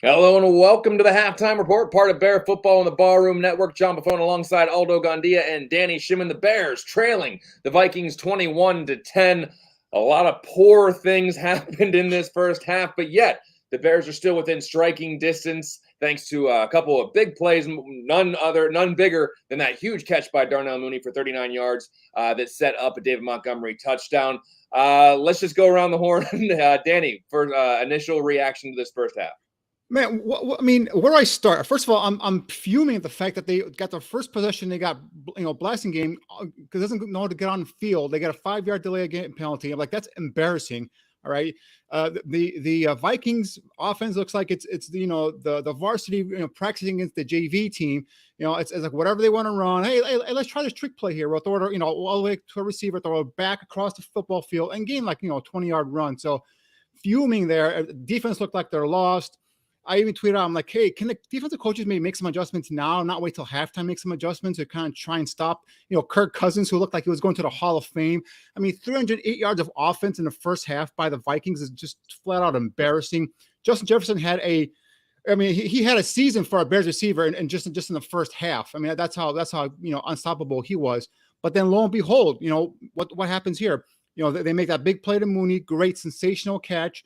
Hello and welcome to the Halftime Report, part of Bear Football in the Barroom Network. John Buffone alongside Aldo Gandia and Danny Shimon. The Bears trailing the Vikings 21-10. A lot of poor things happened in this first half, but yet the Bears are still within striking distance thanks to a couple of big plays, none bigger than that huge catch by Darnell Mooney for 39 yards that set up a David Montgomery touchdown. Let's just go around the horn. Danny, for initial reaction to this first half. Man, where do I start? First of all, I'm fuming at the fact that they got their first possession. They got blasting game because doesn't know how to get on the field. They got a 5-yard delay game penalty. I'm like, that's embarrassing. All right, the Vikings offense looks like it's the varsity practicing against the JV team. It's like whatever they want to run. Hey, let's try this trick play here. We'll throw it all the way to a receiver, throw it back across the football field, and gain 20-yard run. So fuming there. Defense looked like they're lost. I even tweeted out, I'm like, hey, can the defensive coaches maybe make some adjustments now, not wait till halftime, make some adjustments to kind of try and stop, Kirk Cousins, who looked like he was going to the Hall of Fame. 308 yards of offense in the first half by the Vikings is just flat out embarrassing. Justin Jefferson had he had a season for a Bears receiver and just in the first half. That's how unstoppable he was. But then lo and behold, what happens here? They make that big play to Mooney, great sensational catch.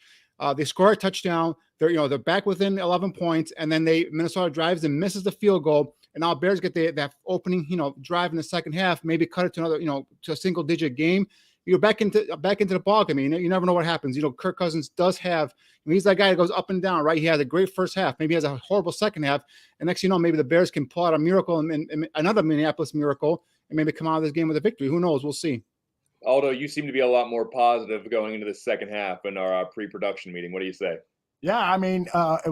They score a touchdown. They're back within 11 points, and then Minnesota drives and misses the field goal. And now Bears get that opening, drive in the second half, maybe cut it to another, to a single digit game. You're back into the ball game. You never know what happens. Kirk Cousins does have. He's that guy that goes up and down, right? He has a great first half. Maybe he has a horrible second half, and next maybe the Bears can pull out a miracle and another Minneapolis miracle, and maybe come out of this game with a victory. Who knows? We'll see. Aldo, you seem to be a lot more positive going into the second half in our pre-production meeting. What do you say? Yeah,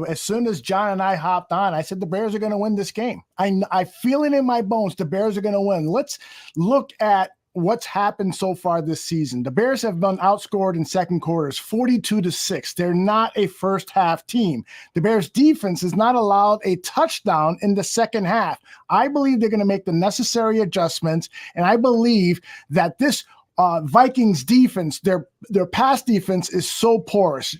as soon as John and I hopped on, I said the Bears are going to win this game. I feel it in my bones. The Bears are going to win. Let's look at what's happened so far this season. The Bears have been outscored in second quarters, 42-6. They're not a first half team. The Bears defense has not allowed a touchdown in the second half. I believe they're going to make the necessary adjustments, and I believe that this Vikings defense, their pass defense is so porous.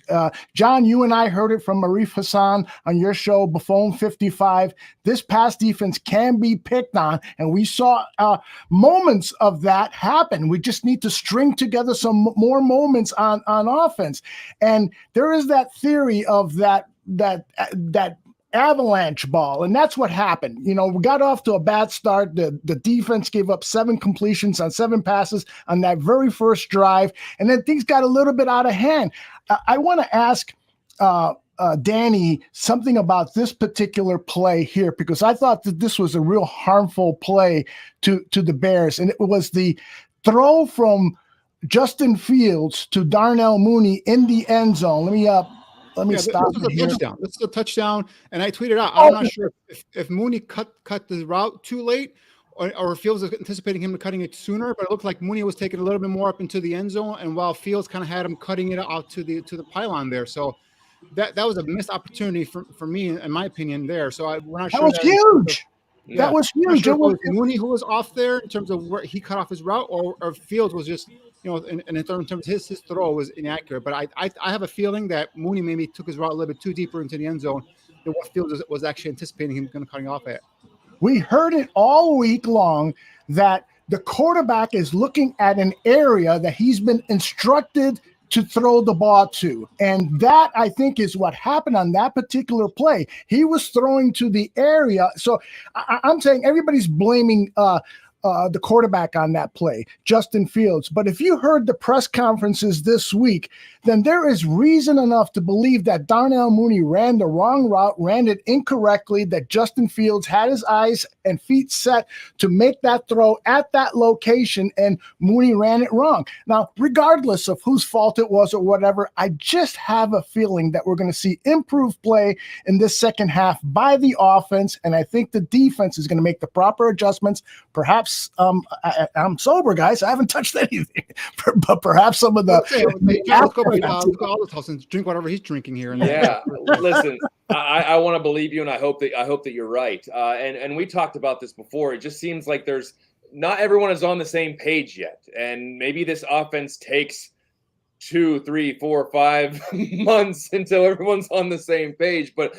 John, you and I heard it from Arif Hassan on your show, Buffone 55. This pass defense can be picked on, and we saw moments of that happen. We just need to string together some more moments on offense. And there is that theory of that avalanche ball, and that's what happened. We got off to a bad start. The defense gave up 7 completions on 7 passes on that very first drive, and then things got a little bit out of hand. I want to ask Danny something about this particular play here, because I thought that this was a real harmful play to the Bears, and it was the throw from Justin Fields to Darnell Mooney in the end zone. Let me stop. This is a touchdown, and I tweeted out. I'm not sure if Mooney cut the route too late, or Fields was anticipating him cutting it sooner. But it looked like Mooney was taking a little bit more up into the end zone, and while Fields kind of had him cutting it out to the pylon there. So that was a missed opportunity for me, in my opinion. There, so we're not sure. That was huge. Yeah, that was huge. Sure it was Mooney who was off there in terms of where he cut off his route, or Fields was just. In terms of his throw was inaccurate, but I have a feeling that Mooney maybe took his route a little bit too deeper into the end zone than what Fields was actually anticipating him going to cutting off at. We heard it all week long that the quarterback is looking at an area that he's been instructed to throw the ball to. And that, I think, is what happened on that particular play. He was throwing to the area. So I'm saying everybody's blaming the quarterback on that play, Justin Fields. But if you heard the press conferences this week, then there is reason enough to believe that Darnell Mooney ran the wrong route, ran it incorrectly, that Justin Fields had his eyes and feet set to make that throw at that location, and Mooney ran it wrong. Now, regardless of whose fault it was or whatever, I just have a feeling that we're going to see improved play in this second half by the offense, and I think the defense is going to make the proper adjustments. Perhaps I'm sober, guys. I haven't touched anything, but perhaps some of the drink whatever he's drinking here. Yeah, listen, I want to believe you, and I hope that you're right. And we talked about this before. It just seems like not everyone is on the same page yet, and maybe this offense takes 2, 3, 4, 5 months until everyone's on the same page. But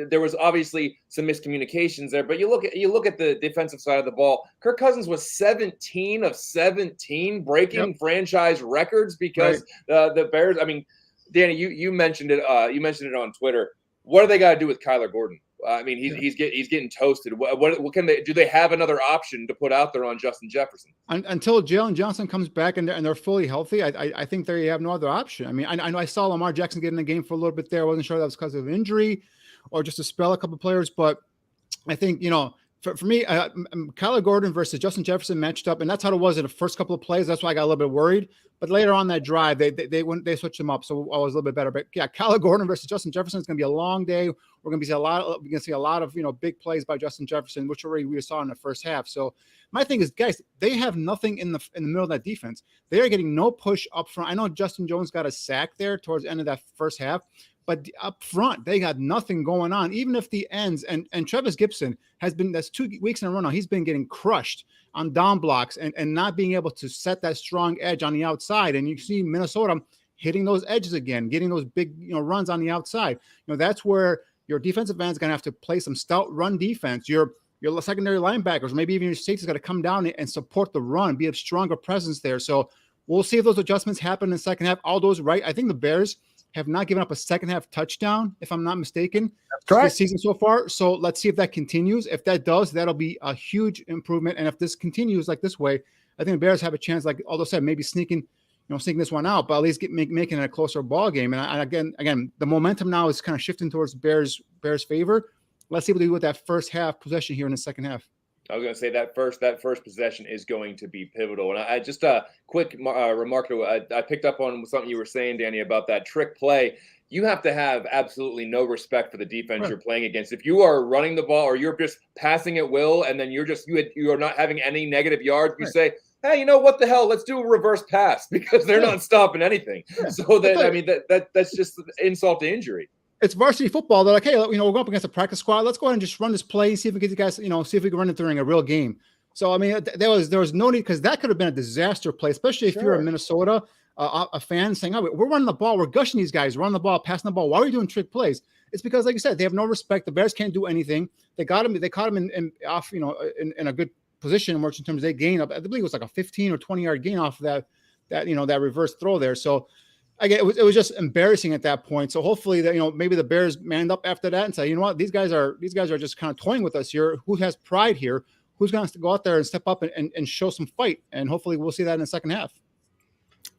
there was obviously some miscommunications there. But you look at the defensive side of the ball. Kirk Cousins was 17 of 17 breaking franchise records because the Bears. I mean, Danny, you mentioned it. You mentioned it on Twitter. What do they got to do with Kyler Gordon? I mean, he's getting toasted. What can they do? They have another option to put out there on Justin Jefferson until Jalen Johnson comes back and they're fully healthy. I think they have no other option. I mean, I know I saw Lamar Jackson get in the game for a little bit there. I wasn't sure that was because of injury or just to spell a couple players, but I think for me, Kyler Gordon versus Justin Jefferson matched up, and that's how it was in the first couple of plays. That's why I got a little bit worried. But later on that drive, they switched them up, so I was a little bit better. But yeah, Kyler Gordon versus Justin Jefferson is going to be a long day. We're going to see a lot of big plays by Justin Jefferson, which already we saw in the first half. So my thing is, guys, they have nothing in the middle of that defense. They are getting no push up front. I know Justin Jones got a sack there towards the end of that first half. But up front, they got nothing going on. Even if the ends and Travis Gibson that's 2 weeks in a row now, he's been getting crushed on down blocks and not being able to set that strong edge on the outside. And you see Minnesota hitting those edges again, getting those big runs on the outside. That's where your defensive end is going to have to play some stout run defense. Your secondary linebackers, maybe even your safeties, got to come down and support the run, be a stronger presence there. So we'll see if those adjustments happen in the second half. All those right. I think the Bears have not given up a second half touchdown, if I'm not mistaken, this season so far. So let's see if that continues. If that does, that'll be a huge improvement. And if this continues like this way, I think the Bears have a chance, like Aldo said, maybe sneaking this one out, but at least making it a closer ball game. And again, the momentum now is kind of shifting towards Bears favor. Let's see what they do with that first half possession here in the second half. I was going to say that first possession is going to be pivotal. And I just a quick remark. I picked up on something you were saying, Danny, about that trick play. You have to have absolutely no respect for the defense you're playing against. If you are running the ball or you're just passing at will, and then you are not having any negative yards, you say, hey, what the hell? Let's do a reverse pass because they're not stopping anything. Yeah. So that's just insult to injury. It's varsity football. They're like, hey, we're going up against a practice squad. Let's go ahead and just run this play, see if we get you guys, see if we can run it during a real game. So, I mean, there was no need, because that could have been a disaster play, especially if you're a Minnesota a fan saying, oh, we're running the ball. We're gushing these guys, running the ball, passing the ball. Why are we doing trick plays? It's because, like you said, they have no respect. The Bears can't do anything. They caught him in a good position, which in terms they gained up, I believe it was like a 15 or 20 yard gain off of that reverse throw there. So, again, it was just embarrassing at that point. So hopefully that maybe the Bears manned up after that and say, these guys are just kind of toying with us here. Who has pride here? Who's going to go out there and step up and show some fight? And hopefully we'll see that in the second half.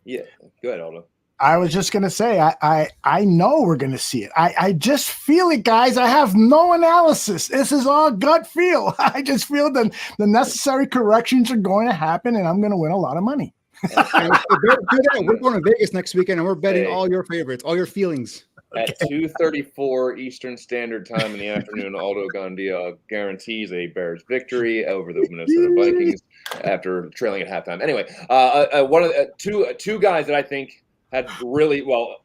Yeah, go ahead, Aldo. I was just going to say, I know we're going to see it. I just feel it, guys. I have no analysis. This is all gut feel. I just feel that the necessary corrections are going to happen, and I'm going to win a lot of money. We're going to Vegas next weekend, and we're betting all your favorites, all your feelings. At 2:34 Eastern Standard Time in the afternoon, Aldo Gandia guarantees a Bears victory over the Minnesota Vikings after trailing at halftime. Anyway, one of two guys that I think had really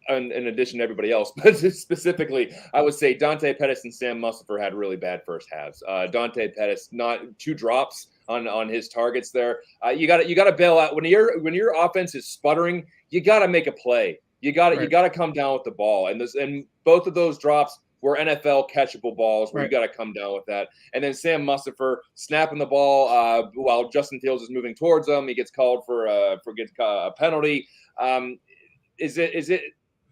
in addition to everybody else, but specifically, I would say Dante Pettis and Sam Mustipher had really bad first halves. Dante Pettis, not 2 drops on his targets there. You got to bail out when your offense is sputtering. You got to make a play. You got to come down with the ball, and both of those drops were NFL catchable balls where you got to come down with that. And then Sam Mustipher snapping the ball while Justin Fields is moving towards him. He gets called for a penalty.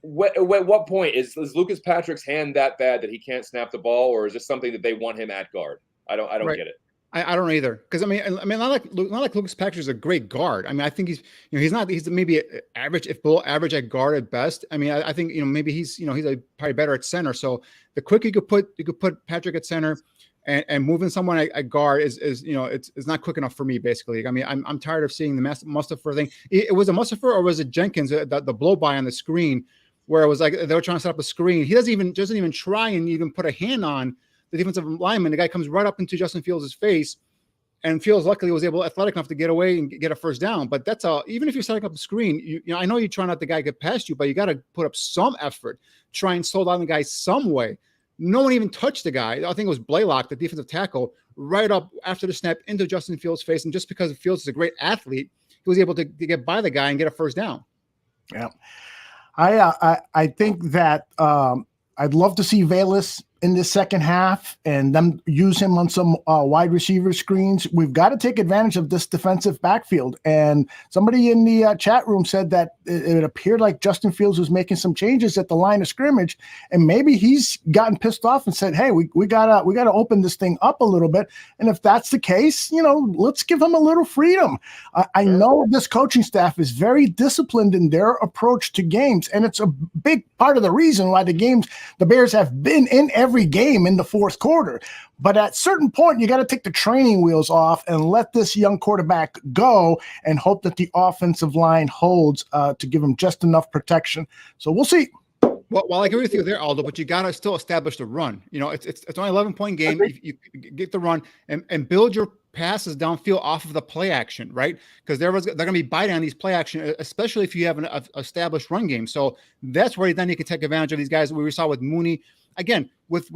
What point is Lucas Patrick's hand that bad that he can't snap the ball, or is this something that they want him at guard? I don't get it. I don't either, because I mean, not like Lucas Patrick is a great guard. I mean, I think he's maybe average, if below average at guard at best. I mean, I think maybe he's probably better at center. So the quicker you could put Patrick at center, and moving someone at guard is it's not quick enough for me, basically. I mean, I'm tired of seeing the Mustipher thing. It was a Mustipher, or was it Jenkins, the blow by on the screen, where it was like they were trying to set up a screen. He doesn't even try and even put a hand on the defensive lineman. The guy comes right up into Justin Fields' face, and Fields luckily was athletic enough to get away and get a first down. But that's all. Even if you're setting up the screen, I know you're trying not the guy to get past you, but you got to put up some effort, try and slow down the guy some way. No one even touched the guy. I think it was Blaylock, the defensive tackle, right up after the snap into Justin Fields' face. And just because Fields is a great athlete, he was able to get by the guy and get a first down. Yeah. I think that I'd love to see Velus in the second half and them use him on some wide receiver screens. We've got to take advantage of this defensive backfield. And somebody in the chat room said that it appeared like Justin Fields was making some changes at the line of scrimmage, and maybe he's gotten pissed off and said, "Hey, we gotta open this thing up a little bit." And if that's the case, let's give him a little freedom. I know this coaching staff is very disciplined in their approach to games, and it's a big part of the reason why the Bears have been in every game in the fourth quarter. But at a certain point, you got to take the training wheels off and let this young quarterback go and hope that the offensive line holds to give him just enough protection. So we'll see. Well, I agree with you there, Aldo, but you got to still establish the run. It's only 11-point game. You get the run and build your passes downfield off of the play action, right? Because they're going to be biting on these play action, especially if you have an established run game. So that's where then you can take advantage of these guys. We saw with Mooney. Again, with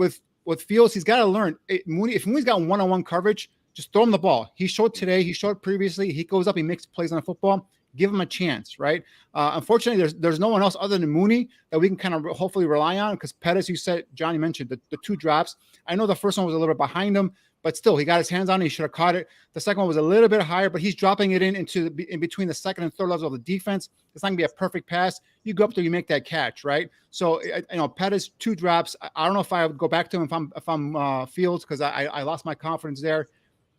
Fields, he's got to learn. If Mooney's got one-on-one coverage, just throw him the ball. He showed today. He showed previously. He goes up. He makes plays on the football. Give him a chance, right? Unfortunately, there's no one else other than Mooney that we can kind of hopefully rely on because Pettis, you said, Johnny mentioned the two drops. I know the first one was a little bit behind him, but still, he got his hands on it. He should have caught it. The second one was a little bit higher, but he's dropping it in between the second and third levels of the defense. It's not going to be a perfect pass. You go up there, you make that catch, right? So, Pettis, two drops. I don't know if I would go back to him if I'm Fields because I lost my confidence there.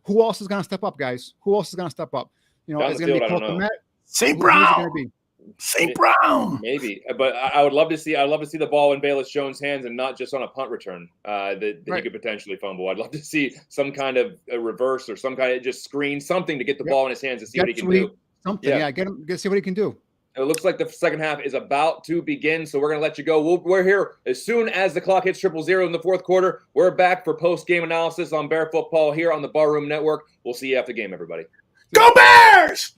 Who else is going to step up, guys? Who else is going to step up? Is it going to be Cole Kmet? St. Brown. St. Brown. Maybe, but I would love to see. I'd love to see the ball in Velus Jones' hands and not just on a punt return that he could potentially fumble. I'd love to see some kind of a reverse or some kind of just screen, something to get the ball in his hands to see what he can do. Something, get him. See what he can do. It looks like the second half is about to begin, so we're going to let you go. We're here as soon as the clock hits 000 in the fourth quarter. We're back for post-game analysis on Bear Football here on the Barroom Network. We'll see you after the game, everybody. Go Bears!